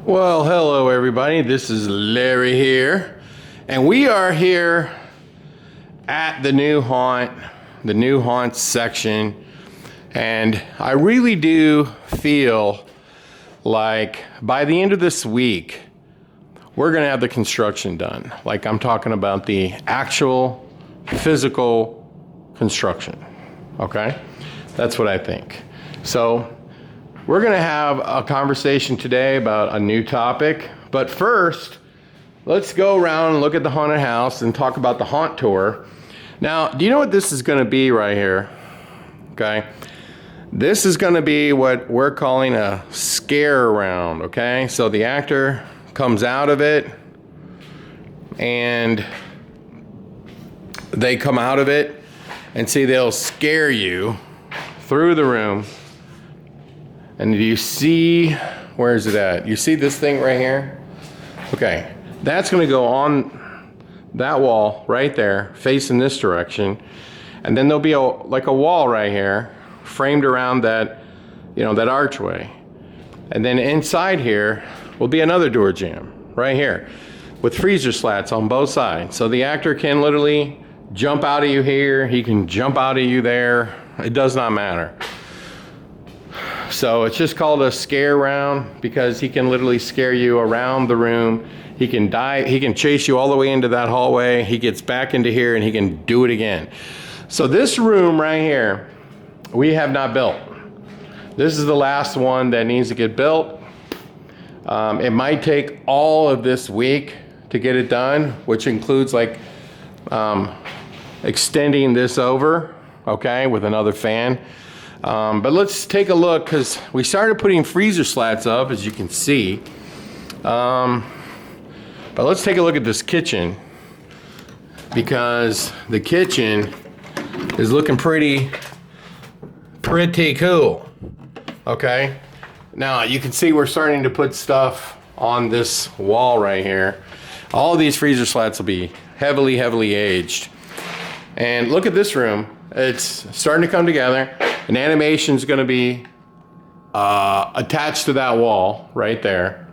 Well, hello everybody. This is Larry here, and we are here at the new haunt section, and I really do feel like by the end of this week, we're gonna have the construction done. Like, I'm talking about the actual physical construction, okay? That's what I think. So we're gonna have a conversation today about a new topic, but first, let's go around and look at the haunted house and talk about the haunt tour. Now, do you know what this is gonna be right here? Okay, this is gonna be what we're calling a scare round, okay? So the actor comes out of it, and they come out of it, and see, they'll scare you through the room. And do you see, where is it at? You see this thing right here? Okay, that's gonna go on that wall right there, facing this direction. And then there'll be like a wall right here, framed around that, that archway. And then inside here will be another door jamb right here with freezer slats on both sides. So the actor can literally jump out of you here, he can jump out of you there. It does not matter. So it's just called a scare round because he can literally scare you around the room. He can chase you all the way into that hallway. He gets back into here and he can do it again. So this room right here, we have not built. This is the last one that needs to get built. It might take all of this week to get it done, which includes like extending this over, okay, with another fan. But let's take a look, because we started putting freezer slats up, as you can see. But let's take a look at this kitchen, because the kitchen is looking pretty cool. Okay, now you can see we're starting to put stuff on this wall right here. All these freezer slats will be heavily aged. And look at this room. It's starting to come together. An animation is going to be attached to that wall right there.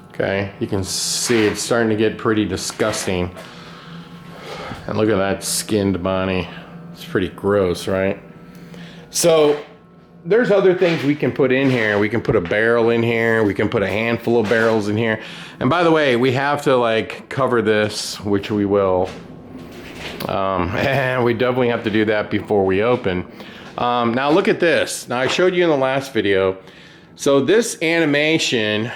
Okay, you can see it's starting to get pretty disgusting. And look at that skinned bunny. It's pretty gross, right? So there's other things we can put in here. We can put a barrel in here. We can put a handful of barrels in here. And by the way, we have to like cover this, which we will. And we definitely have to do that before we open. Now look at this. Now I showed you in the last video. So this animation,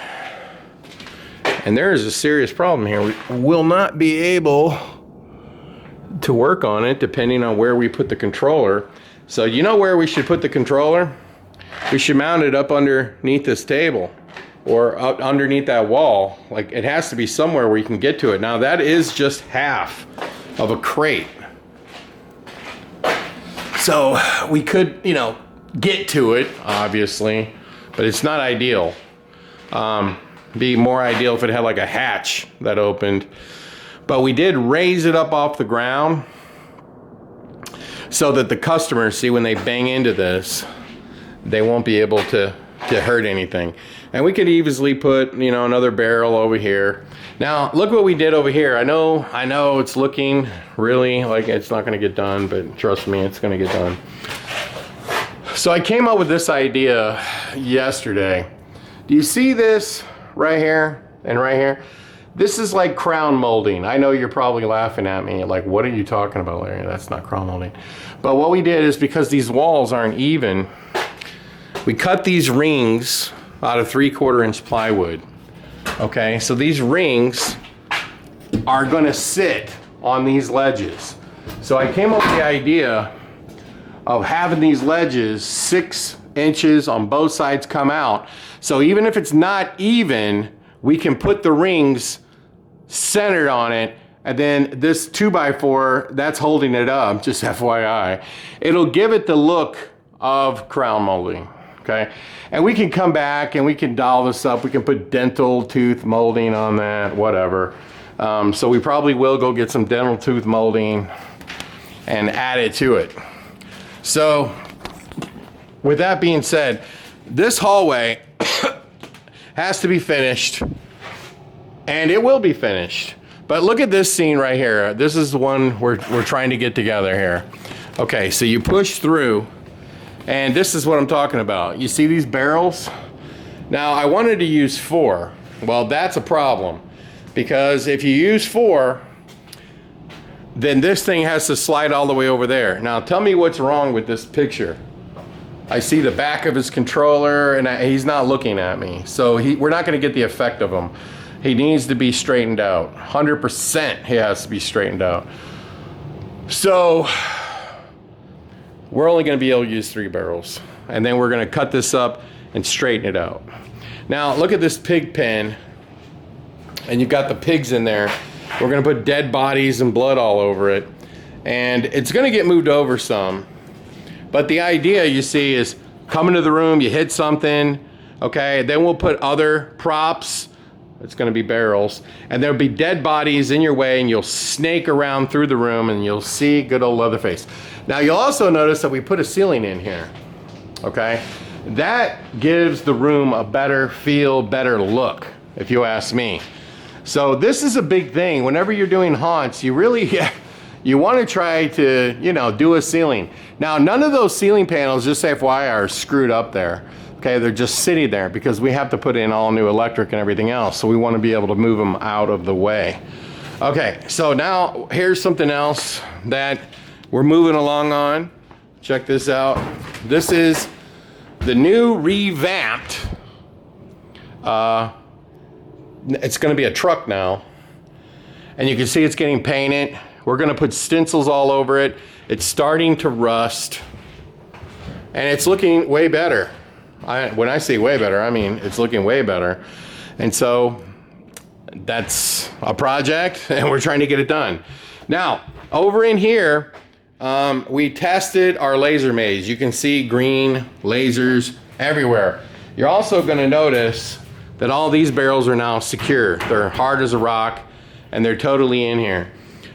and there is a serious problem here. We will not be able to work on it depending on where we put the controller. So you know where we should put the controller? We should mount it up underneath this table or up underneath that wall. Like, it has to be somewhere where you can get to it. Now that is just half of a crate. So we could, get to it, obviously, but it's not ideal. Be more ideal if it had like a hatch that opened. But we did raise it up off the ground so that the customers, see, when they bang into this, they won't be able to hurt anything. And we could easily put, another barrel over here. Now, look what we did over here. I know it's looking really like it's not gonna get done, but trust me, it's gonna get done. So I came up with this idea yesterday. Do you see this right here and right here? This is like crown molding. I know you're probably laughing at me, like, what are you talking about, Larry? That's not crown molding. But what we did is, because these walls aren't even, we cut these rings out of 3/4 inch plywood. Okay, so these rings are gonna sit on these ledges. So I came up with the idea of having these ledges 6 inches on both sides come out. So even if it's not even, we can put the rings centered on it, and then this 2x4, that's holding it up, just FYI. It'll give it the look of crown molding. Okay, and we can come back and we can doll this up. We can put dental tooth molding on that, whatever. So we probably will go get some dental tooth molding and add it to it. So with that being said, this hallway has to be finished, and it will be finished. But look at this scene right here. This is the one we're trying to get together here. Okay, so you push through, and this is what I'm talking about. You see these barrels? Now, I wanted to use 4. Well, that's a problem, because if you use 4, then this thing has to slide all the way over there. Now, tell me what's wrong with this picture. I see the back of his controller, and he's not looking at me. So we're not going to get the effect of him. He needs to be straightened out. 100% he has to be straightened out. So we're only going to be able to use 3 barrels. And then we're going to cut this up and straighten it out. Now, look at this pig pen. And you've got the pigs in there. We're going to put dead bodies and blood all over it. And it's going to get moved over some. But the idea, you see, is come into the room, you hit something, okay? Then we'll put other props. It's going to be barrels. And there'll be dead bodies in your way, and you'll snake around through the room, and you'll see good old Leatherface. Now, you'll also notice that we put a ceiling in here, okay? That gives the room a better feel, better look, if you ask me. So this is a big thing. Whenever you're doing haunts, you really, you want to try to, you know, do a ceiling. Now, none of those ceiling panels, just FYI, are screwed up there. Okay, they're just sitting there because we have to put in all new electric and everything else. So we want to be able to move them out of the way. Okay, so now here's something else that we're moving along on. Check this out. This is the new revamped, it's going to be a truck now, and you can see it's getting painted. We're going to put stencils all over it. It's starting to rust, and it's looking way better. When I say way better, I mean it's looking way better. And so that's a project, and we're trying to get it done. Now, over in here, we tested our laser maze. You can see green lasers everywhere. You're also going to notice that all these barrels are now secure. They're hard as a rock, and they're totally in here.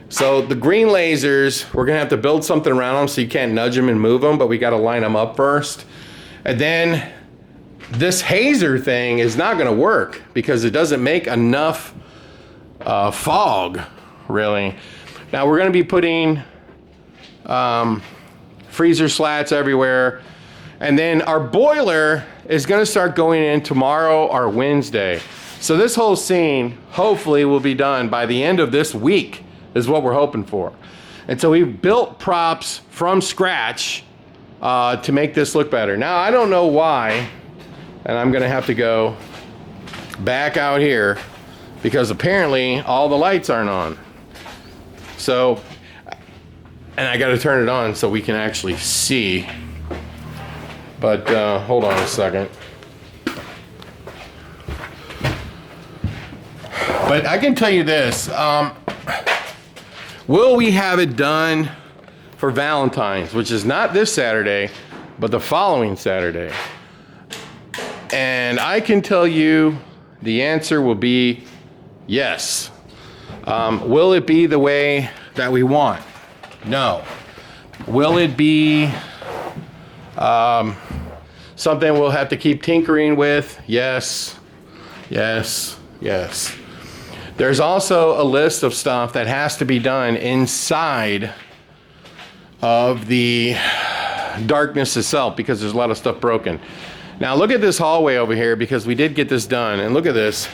So the green lasers, we're gonna have to build something around them so you can't nudge them and move them, but we gotta line them up first. And then this hazer thing is not gonna work because it doesn't make enough fog, really. Now we're gonna be putting freezer slats everywhere. And then our boiler is going to start going in tomorrow or Wednesday. So this whole scene hopefully will be done by the end of this week is what we're hoping for. And so we built props from scratch to make this look better. Now, I don't know why, and I'm going to have to go back out here because apparently all the lights aren't on. So, and I got to turn it on so we can actually see. But hold on a second. But I can tell you this. Will we have it done for Valentine's, which is not this Saturday, but the following Saturday? And I can tell you the answer will be yes. Will it be the way that we want? No. Will it be something we'll have to keep tinkering with? Yes, yes, yes. There's also a list of stuff that has to be done inside of the darkness itself because there's a lot of stuff broken. Now look at this hallway over here because we did get this done, and look at this.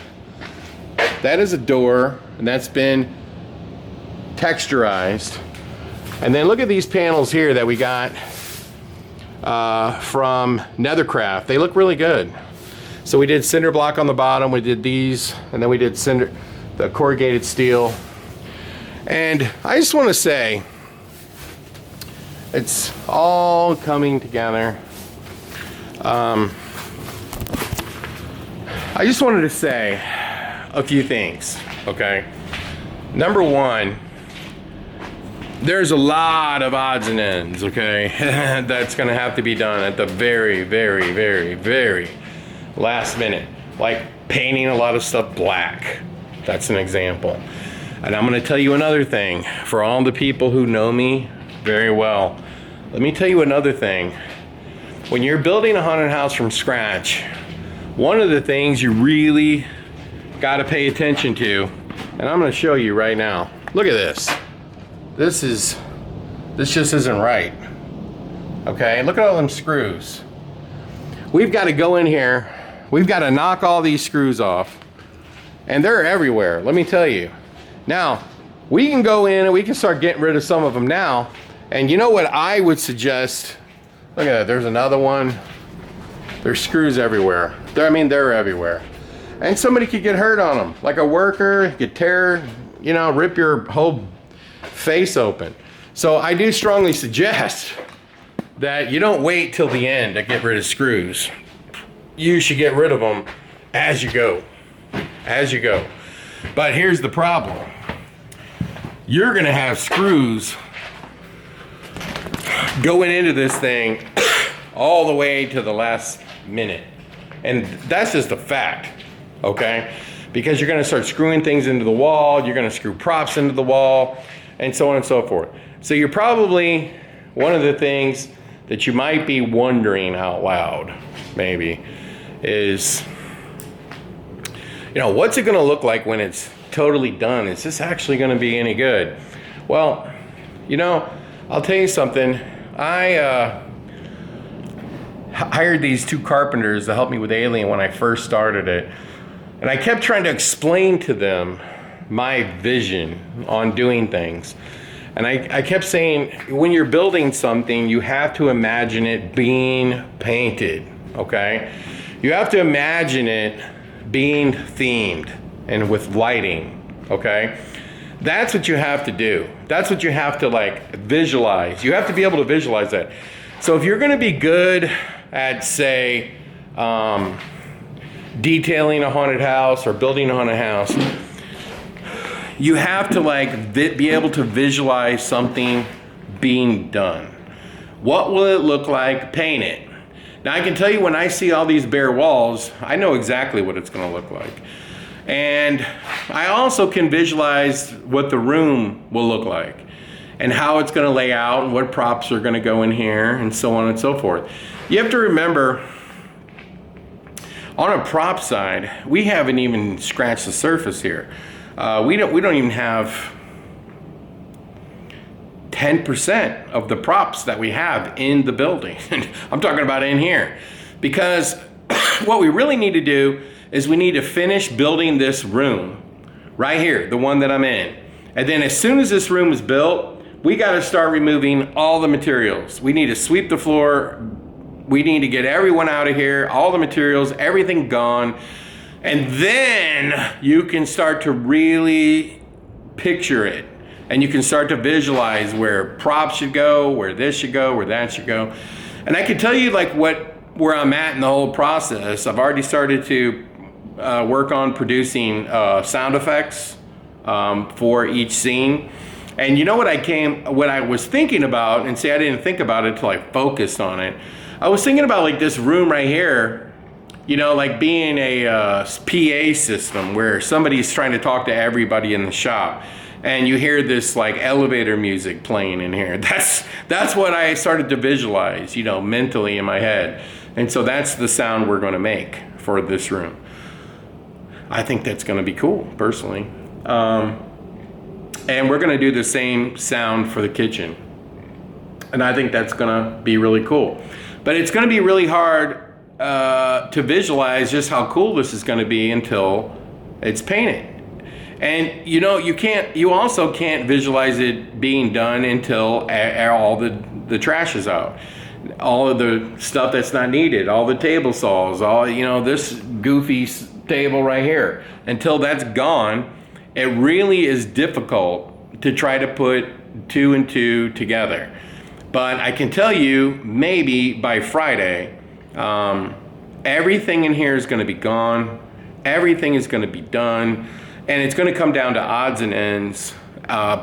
That is a door, and that's been texturized. And then look at these panels here that we got from Nethercraft. They look really good. So we did cinder block on the bottom, we did these, and then we did the corrugated steel. And I just want to say, it's all coming together. I just wanted to say a few things, okay? Number one, there's a lot of odds and ends, okay? That's gonna have to be done at the very, very, very, very last minute. Like painting a lot of stuff black. That's an example. And I'm gonna tell you another thing. For all the people who know me very well, let me tell you another thing. When you're building a haunted house from scratch, one of the things you really got to pay attention to, and I'm going to show you right now. Look at this. This just isn't right. Okay, look at all them screws. We've got to go in here. We've got to knock all these screws off. And they're everywhere, let me tell you. Now, we can go in and we can start getting rid of some of them now. And you know what I would suggest? Look at that, there's another one. There's screws everywhere. They're everywhere. And somebody could get hurt on them. Like a worker could tear, rip your whole face open. So I do strongly suggest that you don't wait till the end to get rid of screws. You should get rid of them as you go. As you go. But here's the problem. You're gonna have screws going into this thing all the way to the last minute. And that's just a fact, okay? Because you're gonna start screwing things into the wall, you're gonna screw props into the wall, and so on and so forth. So you're probably, one of the things that you might be wondering out loud, maybe, is, what's it gonna look like when it's totally done? Is this actually gonna be any good? Well, I'll tell you something. I hired these two carpenters to help me with Alien when I first started it. And I kept trying to explain to them my vision on doing things. And I kept saying, when you're building something, you have to imagine it being painted, okay? You have to imagine it being themed and with lighting, okay? That's what you have to do. That's what you have to visualize. You have to be able to visualize that. So if you're gonna be good at, say, detailing a haunted house or building a haunted house, you have to be able to visualize something being done. What will it look like? Paint it. Now I can tell you, when I see all these bare walls, I know exactly what it's going to look like. And I also can visualize what the room will look like and how it's going to lay out and what props are going to go in here and so on and so forth. You have to remember, on a prop side, we haven't even scratched the surface here. We don't even have 10% of the props that we have in the building. I'm talking about in here. Because what we really need to do is we need to finish building this room right here, the one that I'm in. And then as soon as this room is built, we got to start removing all the materials. We need to sweep the floor. We need to get everyone out of here, all the materials, everything gone. And then you can start to really picture it. And you can start to visualize where props should go, where this should go, where that should go. And I can tell you where I'm at in the whole process. I've already started to work on producing sound effects for each scene. And you know what I was thinking about, and see, I didn't think about it until I focused on it. I was thinking about this room right here, being a PA system where somebody's trying to talk to everybody in the shop. And you hear this elevator music playing in here. That's what I started to visualize, mentally in my head. And so that's the sound we're gonna make for this room. I think that's gonna be cool, personally. And we're gonna do the same sound for the kitchen. And I think that's gonna be really cool. But it's gonna be really hard to visualize just how cool this is gonna be until it's painted. And you also can't visualize it being done until all the trash is out. All of the stuff that's not needed, all the table saws, this goofy table right here. Until that's gone, it really is difficult to try to put two and two together. But I can tell you, maybe by Friday, everything in here is gonna be gone. Everything is gonna be done. And it's gonna come down to odds and ends,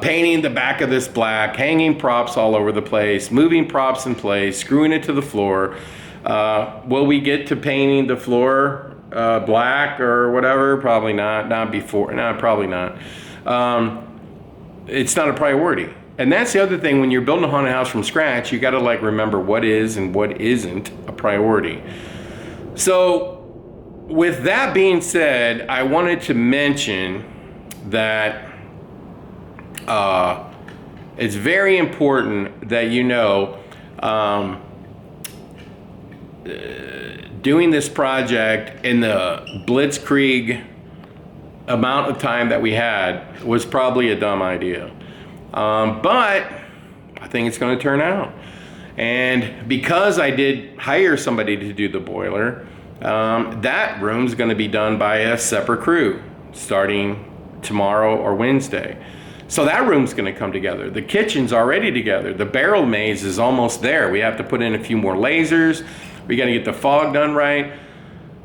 painting the back of this black, hanging props all over the place, moving props in place, screwing it to the floor. Will we get to painting the floor black or whatever? Probably not, probably not. It's not a priority. And that's the other thing, when you're building a haunted house from scratch, you gotta remember what is and what isn't a priority. So with that being said, I wanted to mention that it's very important that you know, doing this project in the blitzkrieg amount of time that we had was probably a dumb idea. But I think it's going to turn out. And because I did hire somebody to do the boiler, that room's going to be done by a separate crew starting tomorrow or Wednesday. So that room's going to come together. The kitchen's already together. The barrel maze is almost there. We have to put in a few more lasers. We got to get the fog done right.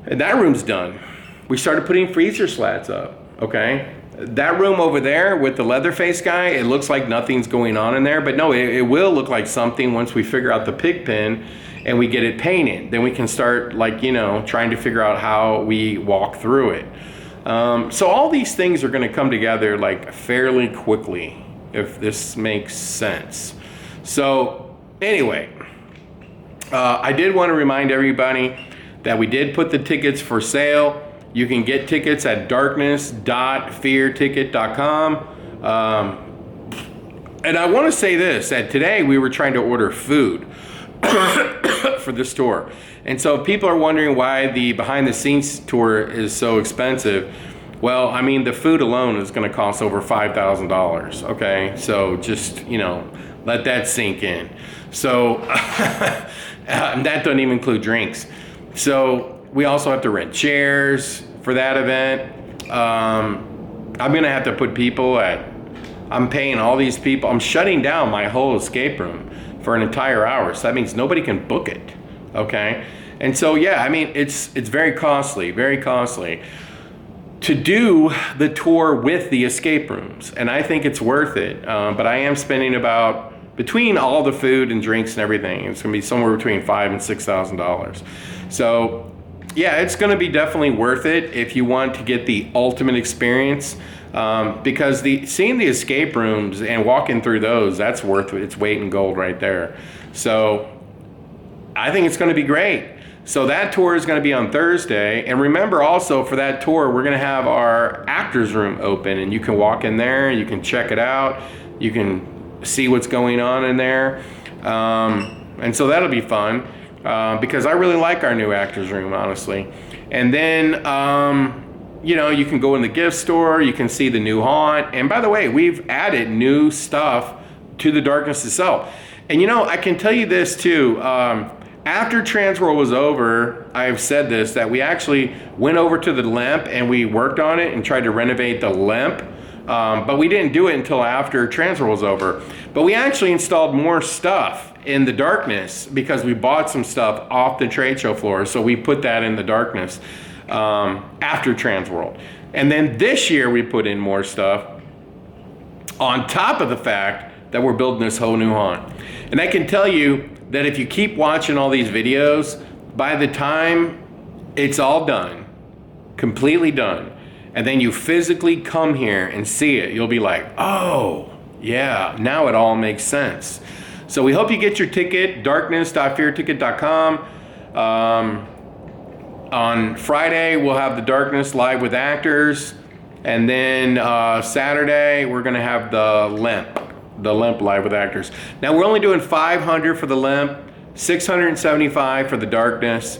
And that room's done. We started putting freezer slats up, okay? That room over there with the Leatherface guy, it looks like nothing's going on in there, but no, it will look like something once we figure out the pig pen and we get it painted. Then we can start, like, you know, trying to figure out how we walk through it. So all these things are going to come together like fairly quickly, if this makes sense. So anyway, I did want to remind everybody that we did put the tickets for sale. You can get tickets at darkness.fearticket.com. And I want to say this, that today we were trying to order food for this tour. And so people are wondering why the behind the scenes tour is so expensive. Well, I mean, the food alone is going to cost over $5,000. Okay. So just, you know, let that sink in. So that doesn't even include drinks. So we also have to rent chairs for that event. I'm going to have to put people I'm paying all these people. I'm shutting down my whole escape room for an entire hour. So that means nobody can book it. Okay. And so, yeah, I mean, it's very costly to do the tour with the escape rooms. And I think it's worth it. But I am spending between all the food and drinks and everything, it's going to be somewhere between $5,000 and $6,000. So yeah, it's going to be definitely worth it if you want to get the ultimate experience. Because seeing the escape rooms and walking through those, that's worth its weight in gold right there. So I think it's going to be great. So that tour is going to be on Thursday. And remember also, for that tour, we're going to have our actors room open, and you can walk in there, you can check it out, you can see what's going on in there. And so that'll be fun, because I really like our new actors room, honestly. And then, you know, you can go in the gift store, you can see the new haunt. And by the way, we've added new stuff to the darkness itself. And you know, I can tell you this too. After Transworld was over, I've said this, that we actually went over to the Limp and we worked on it and tried to renovate the Limp. But we didn't do it until after Transworld was over. But we actually installed more stuff in the darkness because we bought some stuff off the trade show floor. So we put that in the darkness after Transworld. And then this year we put in more stuff on top of the fact that we're building this whole new haunt. And I can tell you that if you keep watching all these videos, by the time it's all done, completely done, and then you physically come here and see it, you'll be like, oh, yeah, now it all makes sense. So we hope you get your ticket, darkness.fearticket.com. On Friday, we'll have the Darkness live with actors. And then Saturday, we're going to have the Limp live with actors. Now, we're only doing $500 for the Limp, $675 for the Darkness,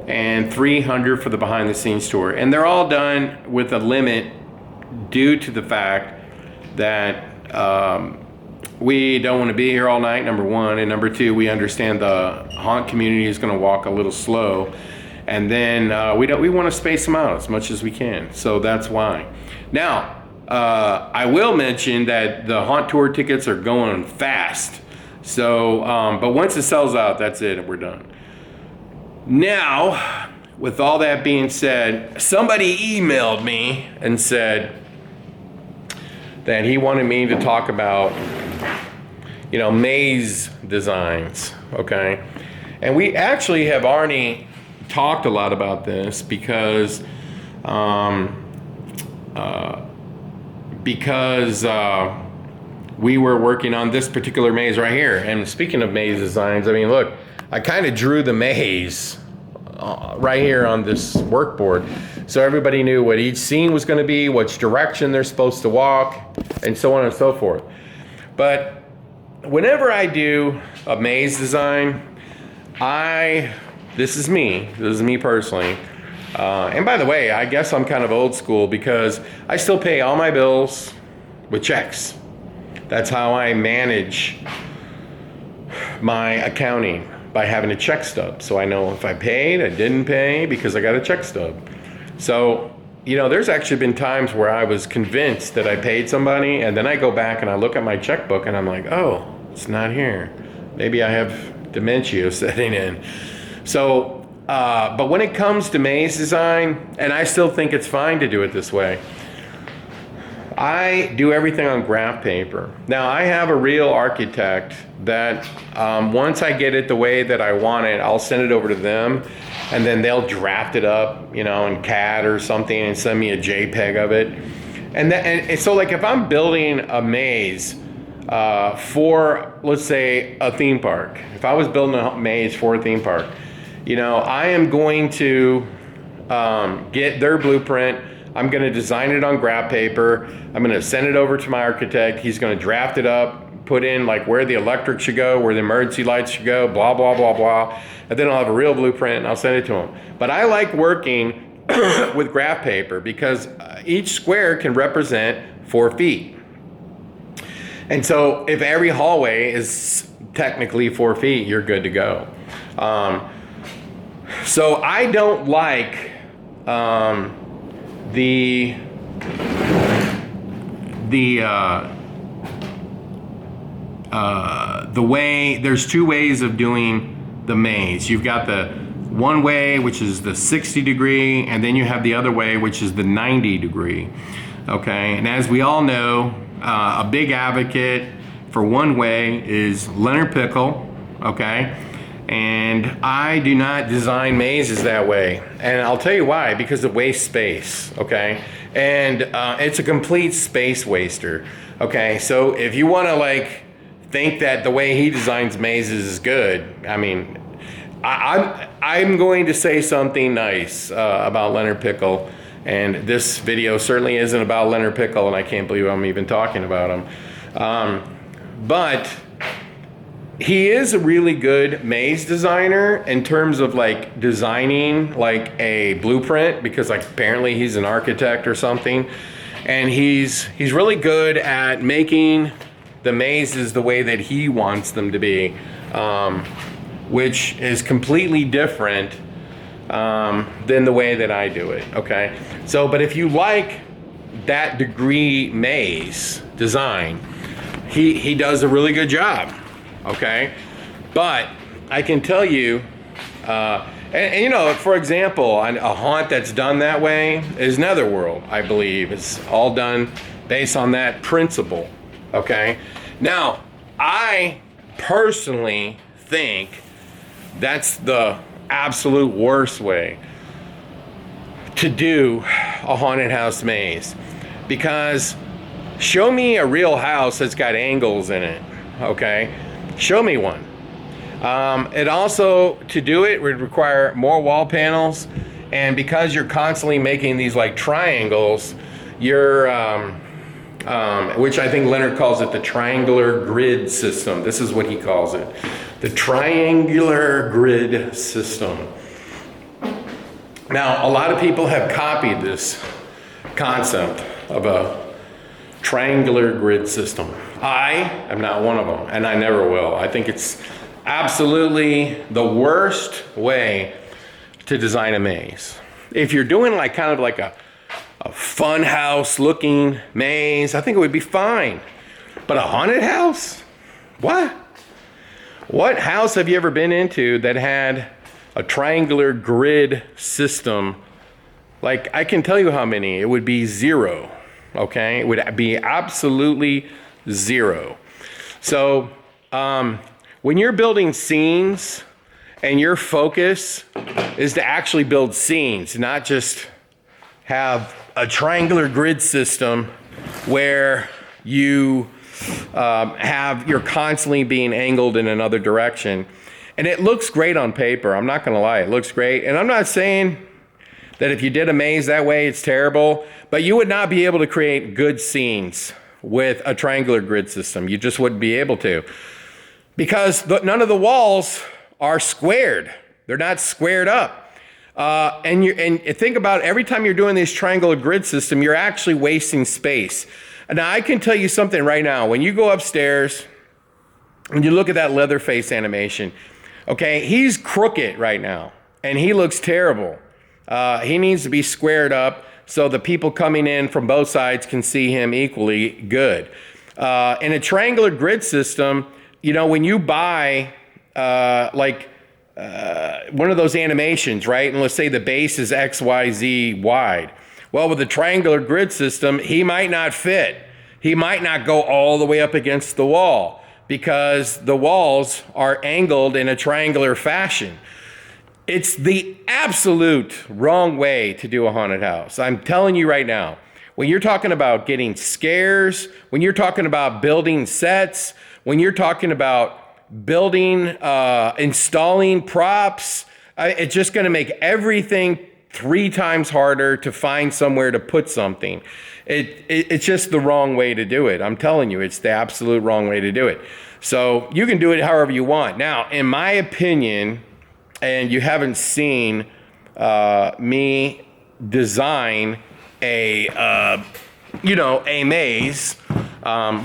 and $300 for the behind the scenes tour. And they're all done with a limit due to the fact that we don't want to be here all night, number one. And number two, we understand the haunt community is going to walk a little slow. And then we want to space them out as much as we can. So that's why. Now, I will mention that the haunt tour tickets are going fast. So, but once it sells out, that's it, and we're done. Now, with all that being said, somebody emailed me and said that he wanted me to talk about, you know, maze designs, okay? And we actually have already talked a lot about this because we were working on this particular maze right here. And speaking of maze designs, I mean, look, I kind of drew the maze right here on this workboard. So everybody knew what each scene was going to be, which direction they're supposed to walk, and so on and so forth. But whenever I do a maze design, this is me personally. And by the way, I guess I'm kind of old school because I still pay all my bills with checks. That's how I manage my accounting, by having a check stub. So I know if I paid, I didn't pay because I got a check stub. So, you know, there's actually been times where I was convinced that I paid somebody, and then I go back and I look at my checkbook and I'm like, oh, it's not here. Maybe I have dementia setting in. So, but when it comes to maze design, and I still think it's fine to do it this way, I do everything on graph paper. Now, I have a real architect that once I get it the way that I want it, I'll send it over to them, and then they'll draft it up, you know, in CAD or something and send me a JPEG of it. And so like if I'm building a maze for, let's say, a theme park, if I was building a maze for a theme park, you know, I am going to get their blueprint. I'm going to design it on graph paper. I'm going to send it over to my architect. He's going to draft it up, put in like where the electric should go, where the emergency lights should go, blah, blah, blah, blah. And then I'll have a real blueprint and I'll send it to him. But I like working with graph paper because each square can represent 4 feet. And so if every hallway is technically 4 feet, you're good to go. So I don't like the way, there's 2 ways of doing the maze. You've got the one way, which is the 60 degree, and then you have the other way, which is the 90 degree. Okay, and as we all know, a big advocate for one way is Leonard Pickle, okay? And I do not design mazes that way. And I'll tell you why, because it wastes space, okay? And it's a complete space waster, okay? So if you wanna like think that the way he designs mazes is good, I mean, I'm going to say something nice about Leonard Pickle. And this video certainly isn't about Leonard Pickle, and I can't believe I'm even talking about him. But he is a really good maze designer in terms of like designing like a blueprint, because like apparently he's an architect or something. And he's really good at making the mazes the way that he wants them to be, which is completely different than the way that I do it, okay? So, but if you like that degree maze design, he does a really good job, okay? But I can tell you, and you know, for example, a haunt that's done that way is Netherworld, I believe. It's all done based on that principle, okay? Now, I personally think that's the absolute worst way to do a haunted house maze, because show me a real house that's got angles in it, okay? Show me one. It also, to do it, would require more wall panels, and because you're constantly making these like triangles, you're which I think Leonard calls it the triangular grid system. This is what he calls it, the triangular grid system. Now, a lot of people have copied this concept of a triangular grid system. I am not one of them, and I never will. I think it's absolutely the worst way to design a maze. If you're doing like kind of like a fun house looking maze, I think it would be fine. But a haunted house? What? What house have you ever been into that had a triangular grid system? Like, I can tell you how many. It would be 0, okay? It would be absolutely 0. So, when you're building scenes and your focus is to actually build scenes, not just have a triangular grid system where you're constantly being angled in another direction. And it looks great on paper. I'm not gonna lie, it looks great. And I'm not saying that if you did a maze that way, it's terrible, but you would not be able to create good scenes with a triangular grid system. You just wouldn't be able to. Because none of the walls are squared. They're not squared up. And think about every time you're doing this triangular grid system, you're actually wasting space. Now, I can tell you something right now. When you go upstairs, when you look at that Leatherface animation, okay, he's crooked right now, and he looks terrible. He needs to be squared up so the people coming in from both sides can see him equally good. In a triangular grid system, you know, when you buy one of those animations, right? And let's say the base is XYZ wide. Well, with a triangular grid system, he might not fit. He might not go all the way up against the wall because the walls are angled in a triangular fashion. It's the absolute wrong way to do a haunted house. I'm telling you right now, when you're talking about getting scares, when you're talking about building sets, when you're talking about building, installing props, it's just gonna make everything 3 times harder to find somewhere to put something. It's just the wrong way to do it. I'm telling you, it's the absolute wrong way to do it. So you can do it however you want. Now, in my opinion, and you haven't seen me design a maze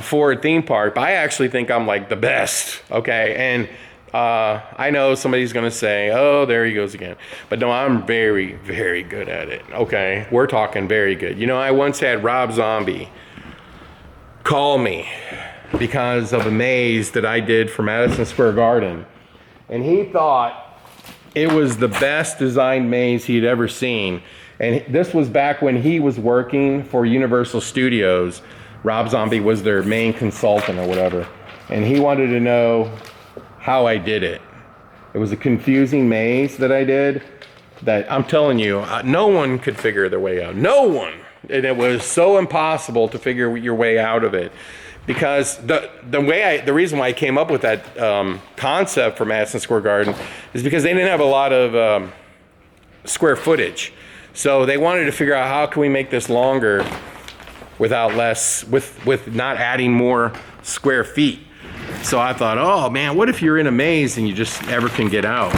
for a theme park, but I actually think I'm like the best, okay? And I know somebody's gonna say, oh, there he goes again. But no, I'm very, very good at it, okay? We're talking very good. You know, I once had Rob Zombie call me because of a maze that I did for Madison Square Garden. And he thought it was the best designed maze he'd ever seen. And this was back when he was working for Universal Studios. Rob Zombie was their main consultant or whatever. And he wanted to know how I did it. It was a confusing maze that I did that I'm telling you, no one could figure their way out. No one. And it was so impossible to figure your way out of it. Because the reason why I came up with that concept for Madison Square Garden is because they didn't have a lot of square footage. So they wanted to figure out how can we make this longer without less, with not adding more square feet. So I thought, oh man, what if you're in a maze and you just never can get out?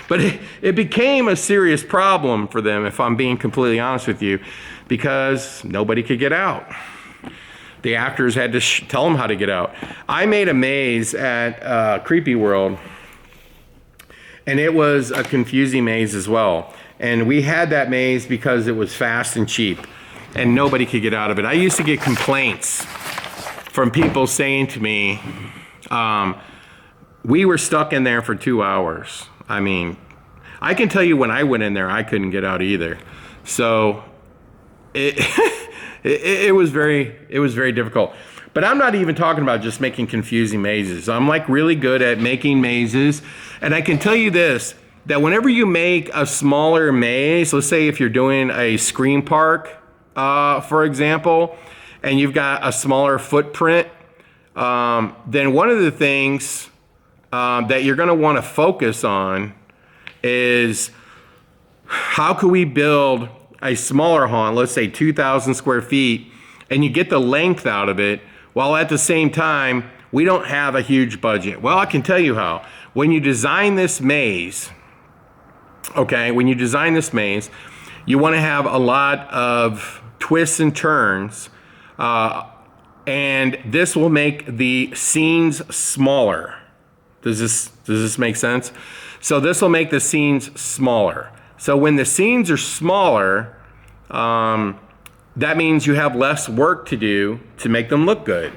But it became a serious problem for them, if I'm being completely honest with you, because nobody could get out. The actors had to tell them how to get out. I made a maze at Creepy World, and it was a confusing maze as well. And we had that maze because it was fast and cheap, and nobody could get out of it. I used to get complaints from people saying to me, we were stuck in there for 2 hours. I mean, I can tell you when I went in there, I couldn't get out either. So it was very difficult. But I'm not even talking about just making confusing mazes. I'm like really good at making mazes. And I can tell you this, that whenever you make a smaller maze, let's say if you're doing a Scream Park, for example, and you've got a smaller footprint, then one of the things that you're gonna wanna focus on is how can we build a smaller haunt, let's say 2,000 square feet, and you get the length out of it, while at the same time, we don't have a huge budget. Well, I can tell you how. When you design this maze, okay, when you design this maze, you wanna have a lot of twists and turns, and this will make the scenes smaller. Does this make sense? So this will make the scenes smaller. So when the scenes are smaller, that means you have less work to do to make them look good.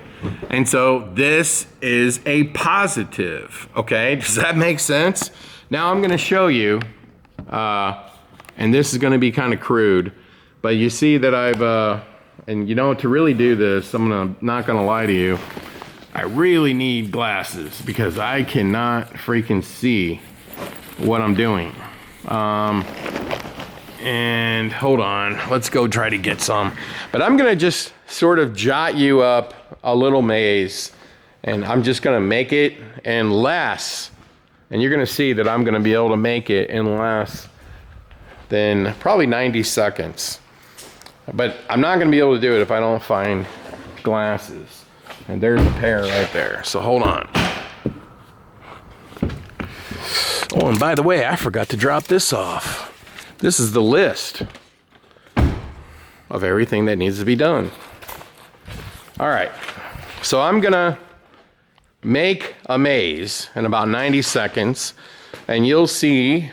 And so this is a positive, okay? Does that make sense? Now I'm gonna show you, and this is gonna be kind of crude, but you see that I've, and you know, to really do this, not gonna lie to you, I really need glasses because I cannot freaking see what I'm doing. And hold on, let's go try to get some. But I'm gonna just sort of jot you up a little maze, and I'm just gonna make it unless And you're gonna see that I'm gonna be able to make it in less than probably 90 seconds. But I'm not gonna be able to do it if I don't find glasses. And there's a pair right there, so hold on. Oh, and by the way, I forgot to drop this off. This is the list of everything that needs to be done. All right, so I'm gonna make a maze in about 90 seconds, and you'll see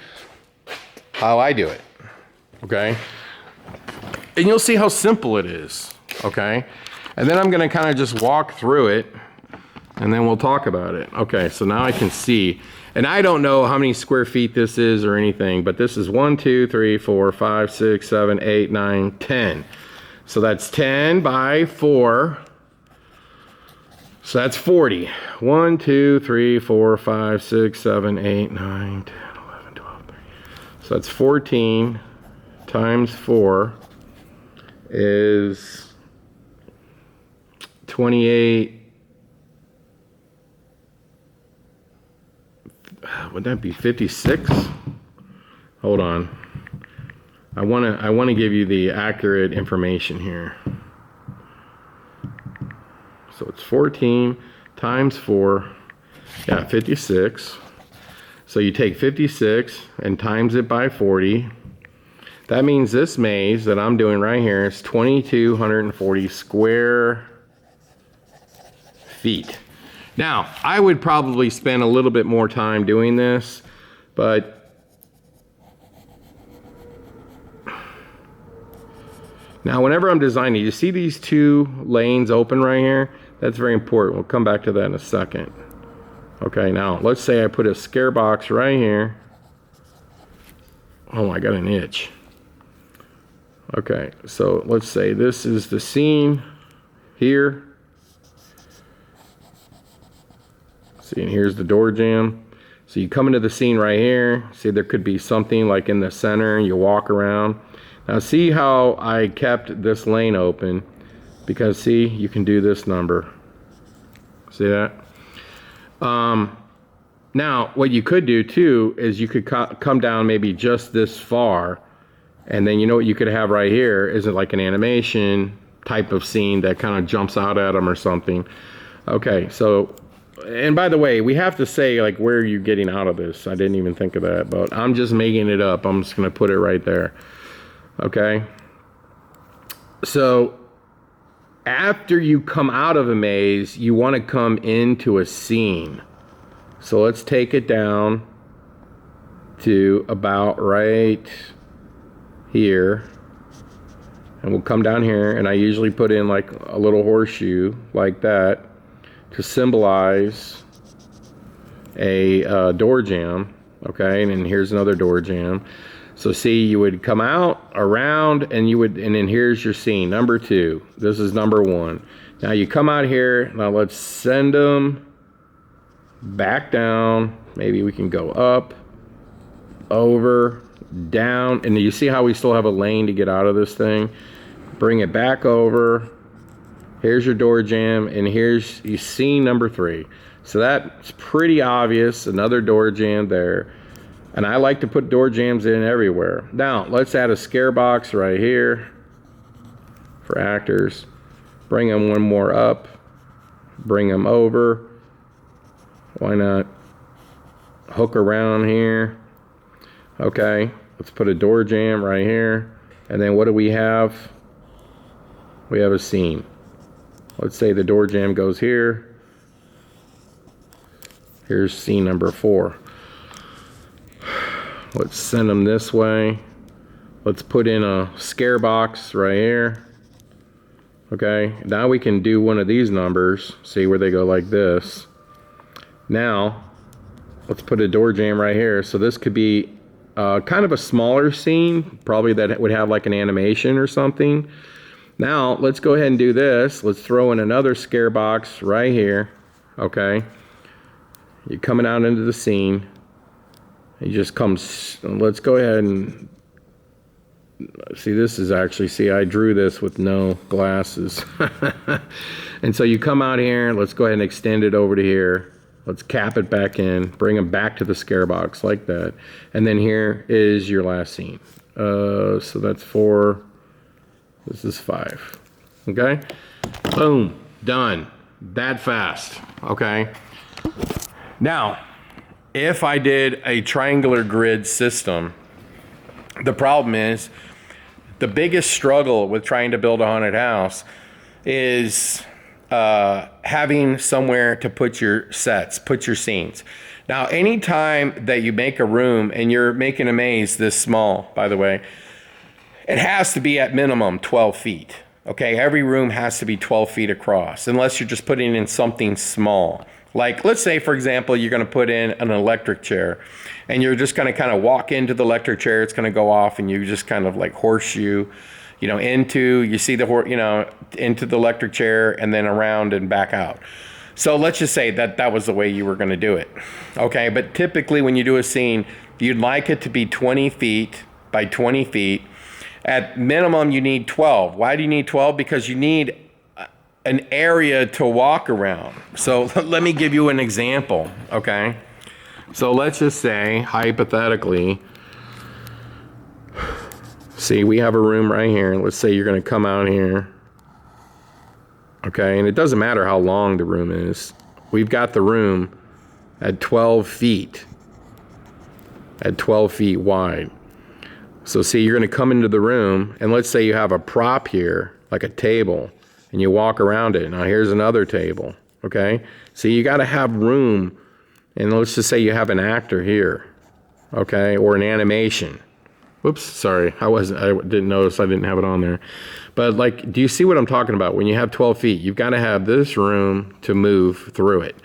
how I do it, okay? And you'll see how simple it is, okay? And then I'm gonna kind of just walk through it, and then we'll talk about it. Okay, so now I can see, and I don't know how many square feet this is or anything, but this is 1, 2, 3, 4, 5, 6, 7, 8, 9, 10. So that's 10 by 4. So that's 40. 1, 2, 3, 4, 5, 6, 7, 8, 9, 10, 11, 12, 13. So that's 14 times 4 is 28. Would that be 56? Hold on. I want to give you the accurate information here. So it's 14 times 4, yeah, 56. So you take 56 and times it by 40. That means this maze that I'm doing right here is 2,240 square feet. Now, I would probably spend a little bit more time doing this, but now whenever I'm designing, you see these 2 lanes open right here? That's very important. We'll come back to that in a second. Okay, now let's say I put a scare box right here. Oh, I got an itch. Okay, so let's say this is the scene here. See, and here's the door jamb. So you come into the scene right here. See, there could be something like in the center. You walk around. Now see how I kept this lane open, because see, you can do this number. See that? Now, what you could do too is you could come down maybe just this far, and then you know what you could have right here is like an animation type of scene that kind of jumps out at them or something. Okay, so, and by the way, we have to say like where you're getting out of this. I didn't even think of that, but I'm just making it up. I'm just gonna put it right there. Okay, so after you come out of a maze, you want to come into a scene. So let's take it down to about right here, and we'll come down here, and I usually put in like a little horseshoe like that to symbolize a door jamb. Okay, and then here's another door jamb. So see, you would come out around, and you would, and then here's your scene, number 2. This is number 1. Now you come out here. Now let's send them back down. Maybe we can go up, over, down, and you see how we still have a lane to get out of this thing. Bring it back over. Here's your door jamb, and here's you scene number 3. So that's pretty obvious. Another door jamb there. And I like to put door jambs in everywhere. Now, let's add a scare box right here for actors. Bring them one more up. Bring them over. Why not hook around here? Okay, let's put a door jamb right here. And then what do we have? We have a scene. Let's say the door jamb goes here. Here's scene number 4. Let's send them this way. Let's put in a scare box right here. Okay, now we can do one of these numbers. See where they go like this. Now, let's put a door jamb right here. So this could be kind of a smaller scene, probably that would have like an animation or something. Now, let's go ahead and do this. Let's throw in another scare box right here. Okay, you're coming out into the scene. He just comes, let's go ahead and see, this is actually, see, I drew this with no glasses. And so you come out here, let's go ahead and extend it over to here. Let's cap it back in, bring them back to the scare box like that. And then here is your last scene. So that's 4, this is 5, okay? Boom, done, that fast, okay? Now, if I did a triangular grid system, the problem is, the biggest struggle with trying to build a haunted house is having somewhere to put your sets, put your scenes. Now, anytime that you make a room, and you're making a maze this small, by the way, it has to be at minimum 12 feet. Okay, every room has to be 12 feet across, unless you're just putting in something small. Like, let's say, for example, you're gonna put in an electric chair, and you're just gonna kind of walk into the electric chair, it's gonna go off, and you just kind of like horseshoe, you see the, into the electric chair, and then around and back out. So let's just say that was the way you were gonna do it. Okay, but typically when you do a scene, you'd like it to be 20 feet by 20 feet. At minimum, you need 12. Why do you need 12? Because you need an area to walk around. So let me give you an example, okay? So let's just say, hypothetically, see, we have a room right here. Let's say you're gonna come out here, okay? And it doesn't matter how long the room is. We've got the room at 12 feet, at 12 feet wide. So see, you're gonna come into the room, and let's say you have a prop here, like a table, and you walk around it. Now here's another table, okay? So you gotta have room, and let's just say you have an actor here, okay? Or an animation. Whoops, sorry, I didn't notice I didn't have it on there. But like, do you see what I'm talking about? When you have 12 feet, you've gotta have this room to move through it.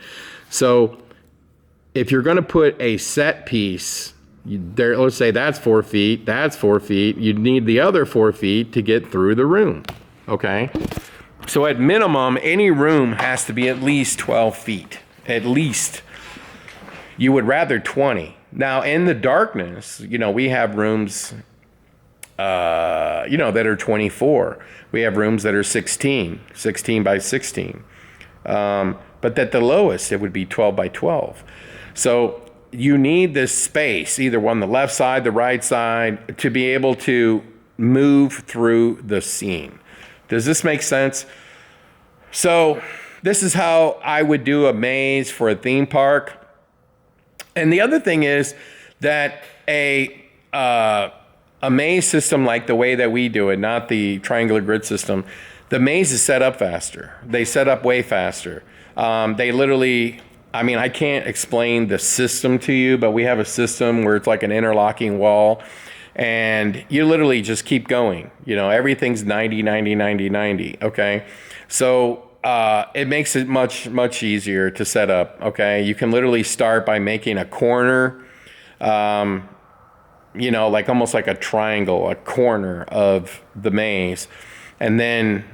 So if you're gonna put a set piece, let's say that's 4 feet, that's 4 feet, you'd need the other 4 feet to get through the room, okay? So at minimum, any room has to be at least 12 feet, at least. You would rather 20. Now in the darkness, we have rooms, that are 24. We have rooms that are 16 by 16. But at the lowest, it would be 12 by 12. So you need this space, either on the left side, the right side, to be able to move through the scene. Does this make sense? So this is how I would do a maze for a theme park. And the other thing is that a maze system like the way that we do it, not the triangular grid system, the maze is set up faster. They set up way faster. They literally, I can't explain the system to you, but we have a system where it's like an interlocking wall, and you literally just keep going. Everything's 90, 90, 90, 90, okay? So it makes it much, much easier to set up, okay? You can literally start by making a corner, like almost like a triangle, a corner of the maze, and then,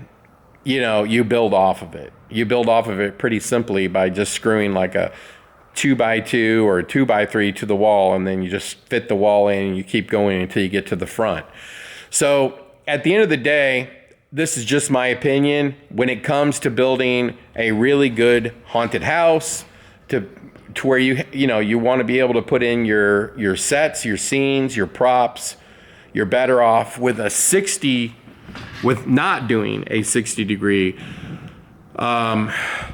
you build off of it. You build off of it pretty simply by just screwing like a 2x2 or a 2x3 to the wall, and then you just fit the wall in and you keep going until you get to the front. So at the end of the day, this is just my opinion. When it comes to building a really good haunted house, to where you want to be able to put in your sets, your scenes, your props, you're better off with not doing a 60-degree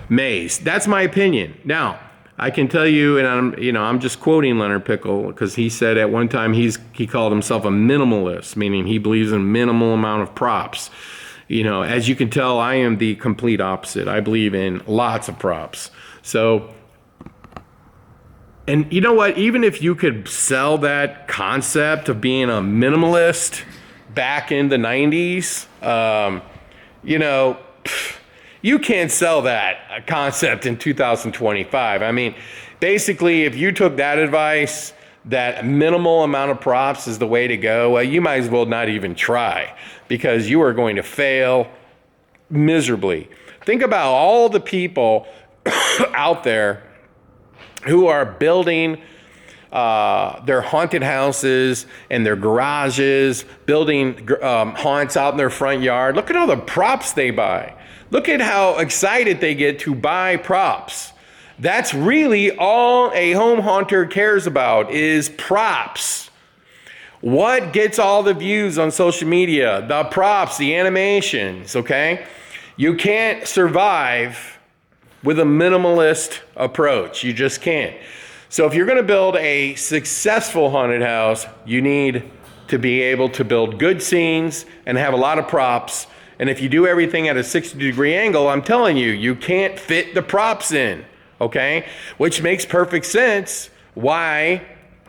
maze. That's my opinion. Now, I can tell you, and I'm just quoting Leonard Pickle, because he said at one time he called himself a minimalist, meaning he believes in minimal amount of props. As you can tell, I am the complete opposite. I believe in lots of props. So, and you know what? Even if you could sell that concept of being a minimalist back in the 90s, you can't sell that concept in 2025. Basically, if you took that advice, that minimal amount of props is the way to go, well, you might as well not even try, because you are going to fail miserably. Think about all the people out there who are building their haunted houses and their garages, building haunts out in their front yard. Look at all the props they buy. Look at how excited they get to buy props. That's really all a home haunter cares about is props. What gets all the views on social media? The props, the animations, okay? You can't survive with a minimalist approach. You just can't. So if you're going to build a successful haunted house, you need to be able to build good scenes and have a lot of props. And if you do everything at a 60-degree angle, I'm telling you, you can't fit the props in, okay? Which makes perfect sense why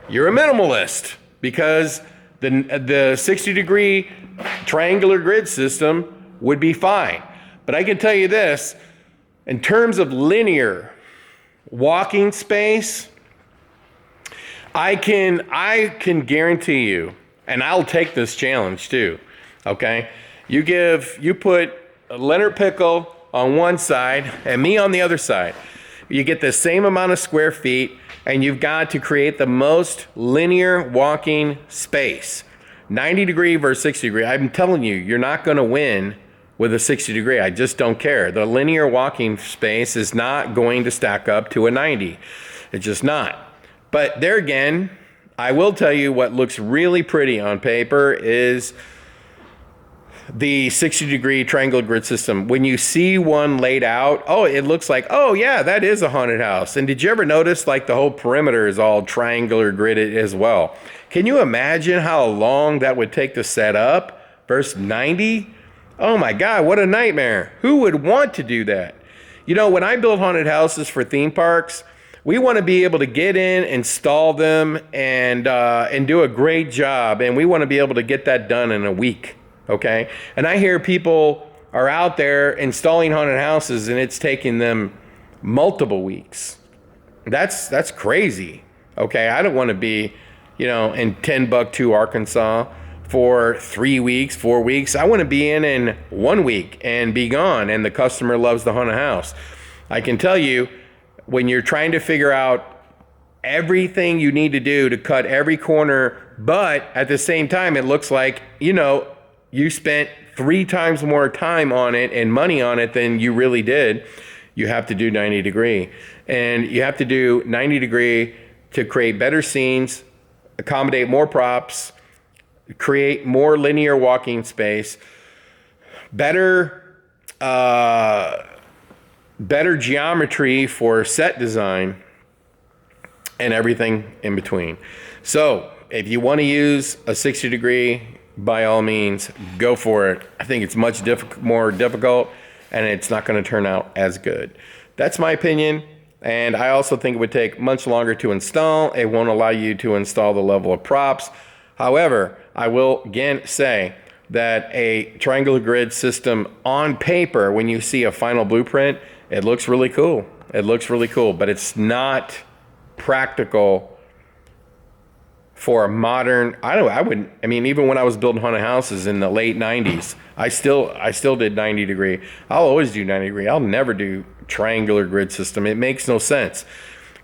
you're a minimalist, because the 60-degree triangular grid system would be fine. But I can tell you this, in terms of linear walking space, I can guarantee you, and I'll take this challenge too, okay? You put Leonard Pickle on one side and me on the other side. You get the same amount of square feet, and you've got to create the most linear walking space. 90-degree versus 60-degree. I'm telling you, you're not going to win with a 60-degree. I just don't care. The linear walking space is not going to stack up to a 90. It's just not. But there again, I will tell you what looks really pretty on paper is the 60-degree triangle grid system. When you see one laid out, oh, it looks like, oh yeah, that is a haunted house. And did you ever notice like the whole perimeter is all triangular gridded as well? Can you imagine how long that would take to set up versus 90? Oh my God, what a nightmare. Who would want to do that? You know, when I build haunted houses for theme parks, we want to be able to get in, install them, and do a great job. And we want to be able to get that done in a week. Okay, and I hear people are out there installing haunted houses and it's taking them multiple weeks. That's crazy. Okay, I don't want to be, you know, in Timbuktu, Arkansas for 3 weeks, 4 weeks. I want to be in 1 week and be gone, and the customer loves the haunted house. I can tell you, when you're trying to figure out everything you need to do to cut every corner, but at the same time, it looks like, you know, you spent 3 times more time on it and money on it than you really did, you have to do 90-degree. And you have to do 90-degree to create better scenes, accommodate more props, create more linear walking space, better geometry for set design, and everything in between. So if you want to use a 60-degree, by all means, go for it. I think it's much more difficult, and it's not going to turn out as good. That's my opinion, and I also think it would take much longer to install. It won't allow you to install the level of props. However, I will again say that a triangular grid system on paper, when you see a final blueprint, it looks really cool. It looks really cool, but it's not practical for a modern, I mean, even when I was building haunted houses in the late 90s, I still did 90-degree. I'll always do 90-degree. I'll never do triangular grid system. It makes no sense.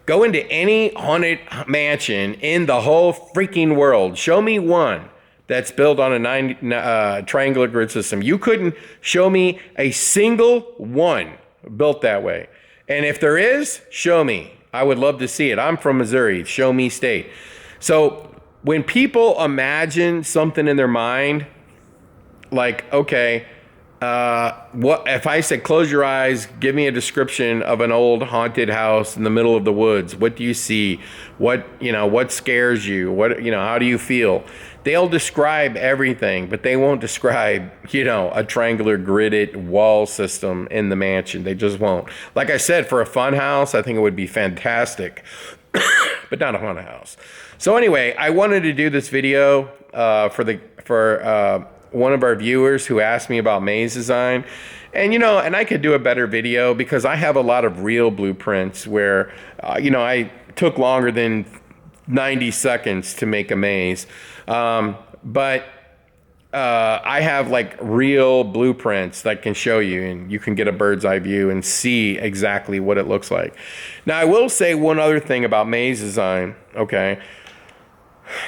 Go into any haunted mansion in the whole freaking world. Show me one that's built on a triangular grid system. You couldn't show me a single one built that way. And if there is, show me. I would love to see it. I'm from Missouri. Show me state. So when people imagine something in their mind, like, okay, what if I said, close your eyes, give me a description of an old haunted house in the middle of the woods. What do you see? What scares you? How do you feel? They'll describe everything, but they won't describe, a triangular gridded wall system in the mansion. They just won't. Like I said, for a fun house, I think it would be fantastic, but not a haunted house. So anyway, I wanted to do this video for one of our viewers who asked me about maze design. And, and I could do a better video because I have a lot of real blueprints where, I took longer than 90 seconds to make a maze. But I have like real blueprints that can show you, and you can get a bird's eye view and see exactly what it looks like. Now, I will say one other thing about maze design, okay?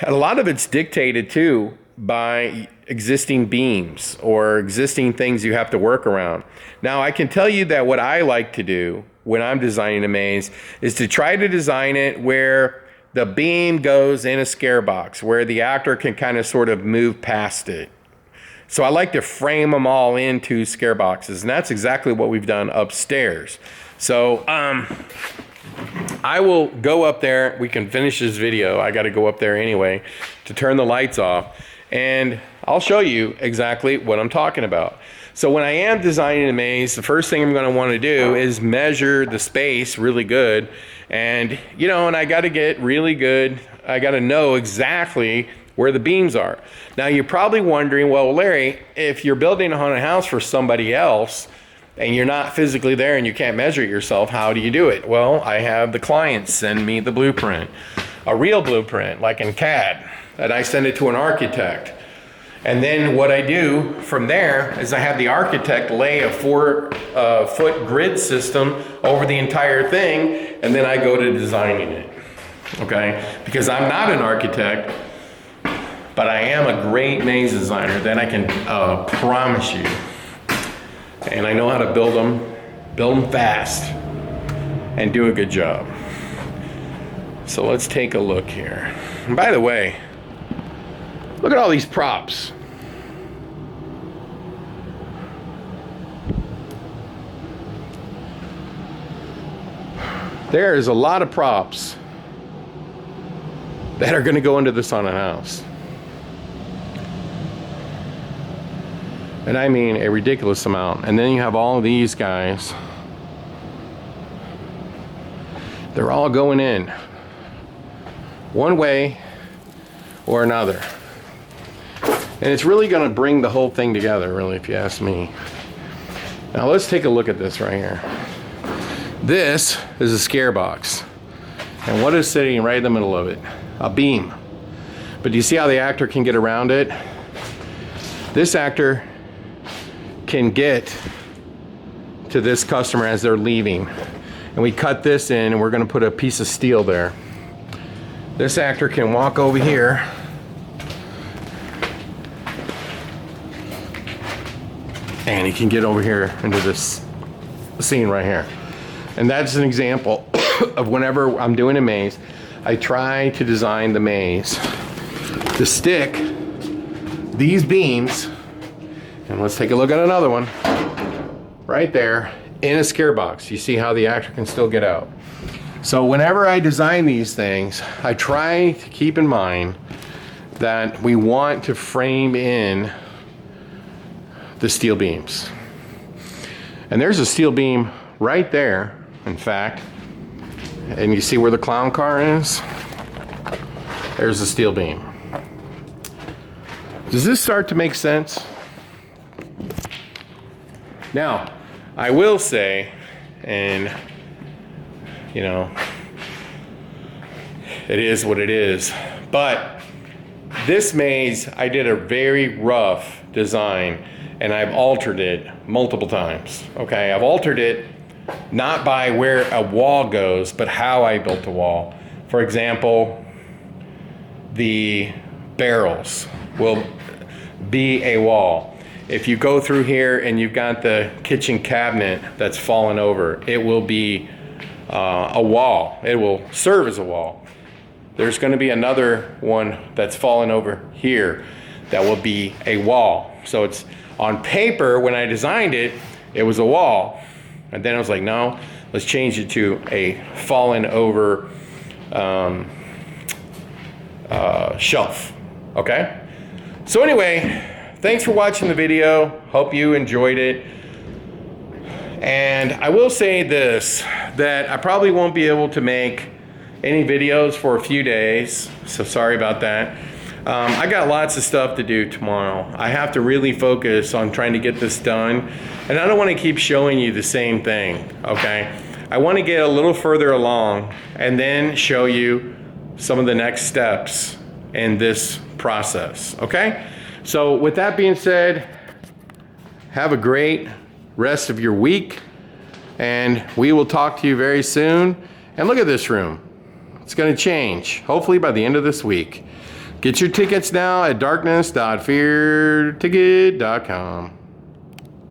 A lot of it's dictated too by existing beams or existing things you have to work around. Now, I can tell you that what I like to do when I'm designing a maze is to try to design it where the beam goes in a scare box, where the actor can kind of sort of move past it. So I like to frame them all into scare boxes, and that's exactly what we've done upstairs. So I will go up there. We can finish this video. I got to go up there anyway to turn the lights off, and I'll show you exactly what I'm talking about. So when I am designing a maze, the first thing I'm going to want to do is measure the space really good. And, you know, and I got to get really good. I got to know exactly where the beams are. Now, you're probably wondering, well, Larry, if you're building a haunted house for somebody else and you're not physically there and you can't measure it yourself, how do you do it? Well, I have the clients send me the blueprint, a real blueprint, like in CAD, and I send it to an architect. And then what I do from there is I have the architect lay a 4-foot grid system over the entire thing, and then I go to designing it, okay? Because I'm not an architect, but I am a great maze designer, then I can promise you. And I know how to build them fast, and do a good job. So let's take a look here. And by the way, look at all these props. There is a lot of props that are going to go into this haunted house. And I mean a ridiculous amount. And then you have all of these guys. They're all going in one way or another. And it's really going to bring the whole thing together, really, if you ask me. Now let's take a look at this right here. This is a scare box. And what is sitting right in the middle of it? A beam. But do you see how the actor can get around it? This actor can get to this customer as they're leaving. And we cut this in, and we're going to put a piece of steel there. This actor can walk over here and he can get over here into this scene right here. And that's an example of whenever I'm doing a maze, I try to design the maze to stick these beams, and let's take a look at another one right there in a scare box. You see how the actor can still get out. So whenever I design these things, I try to keep in mind that we want to frame in the steel beams. And there's a steel beam right there, in fact. And you see where the clown car is? There's the steel beam. Does this start to make sense? Now, I will say, and you know, it is what it is, but this maze, I did a very rough design, and I've altered it multiple times. Okay, I've altered it not by where a wall goes, but how I built the wall. For example, the barrels will be a wall. If you go through here and you've got the kitchen cabinet that's fallen over, it will be a wall. It will serve as a wall. There's going to be another one that's fallen over here that will be a wall. So it's on paper, when I designed it, it was a wall. And then I was like, no, let's change it to a fallen over shelf. Okay? So anyway, thanks for watching the video. Hope you enjoyed it. And I will say this, that I probably won't be able to make any videos for a few days. So sorry about that. I got lots of stuff to do tomorrow. I have to really focus on trying to get this done. And I don't want to keep showing you the same thing, okay? I want to get a little further along and then show you some of the next steps in this process, okay? So with that being said, have a great rest of your week, and we will talk to you very soon. And look at this room. It's going to change, hopefully by the end of this week. Get your tickets now at darkness.fearticket.com.